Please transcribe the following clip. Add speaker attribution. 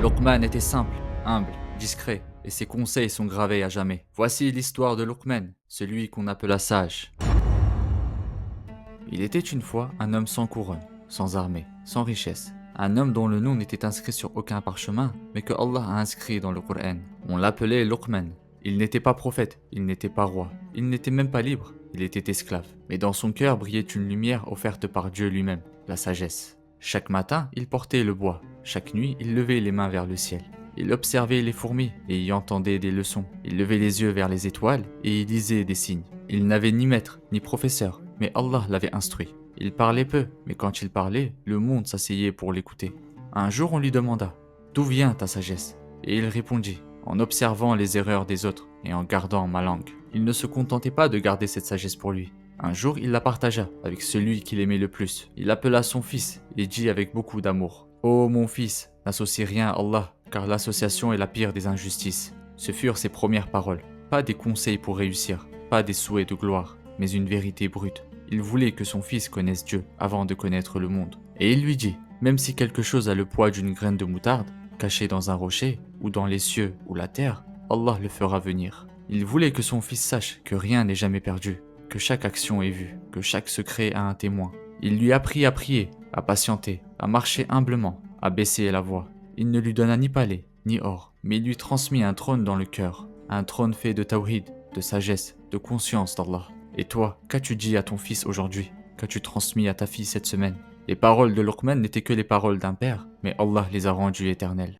Speaker 1: Luqman était simple, humble, discret, et ses conseils sont gravés à jamais. Voici l'histoire de Luqman, celui qu'on appela sage. Il était une fois un homme sans couronne, sans armée, sans richesse. Un homme dont le nom n'était inscrit sur aucun parchemin, mais que Allah a inscrit dans le Coran. On l'appelait Luqman. Il n'était pas prophète, il n'était pas roi, il n'était même pas libre, il était esclave. Mais dans son cœur brillait une lumière offerte par Dieu lui-même, la sagesse. Chaque matin, il portait le bois. Chaque nuit, il levait les mains vers le ciel. Il observait les fourmis et y entendait des leçons. Il levait les yeux vers les étoiles et y lisait des signes. Il n'avait ni maître, ni professeur, mais Allah l'avait instruit. Il parlait peu, mais quand il parlait, le monde s'asseyait pour l'écouter. Un jour, on lui demanda « D'où vient ta sagesse ?» Et il répondit « En observant les erreurs des autres et en gardant ma langue. » Il ne se contentait pas de garder cette sagesse pour lui. Un jour, il la partagea avec celui qu'il aimait le plus. Il appela son fils et dit avec beaucoup d'amour « Ô mon fils, n'associe rien à Allah, car l'association est la pire des injustices. » Ce furent ses premières paroles. Pas des conseils pour réussir, pas des souhaits de gloire, mais une vérité brute. Il voulait que son fils connaisse Dieu avant de connaître le monde. Et il lui dit, même si quelque chose a le poids d'une graine de moutarde, caché dans un rocher, ou dans les cieux ou la terre, Allah le fera venir. Il voulait que son fils sache que rien n'est jamais perdu, que chaque action est vue, que chaque secret a un témoin. Il lui apprit à prier, à patienter, à marcher humblement, à baisser la voix. Il ne lui donna ni palais, ni or, mais il lui transmit un trône dans le cœur, un trône fait de tawhid, de sagesse, de conscience d'Allah. Et toi, qu'as-tu dit à ton fils aujourd'hui? Qu'as-tu transmis à ta fille cette semaine? Les paroles de Luqman n'étaient que les paroles d'un père, mais Allah les a rendues éternelles.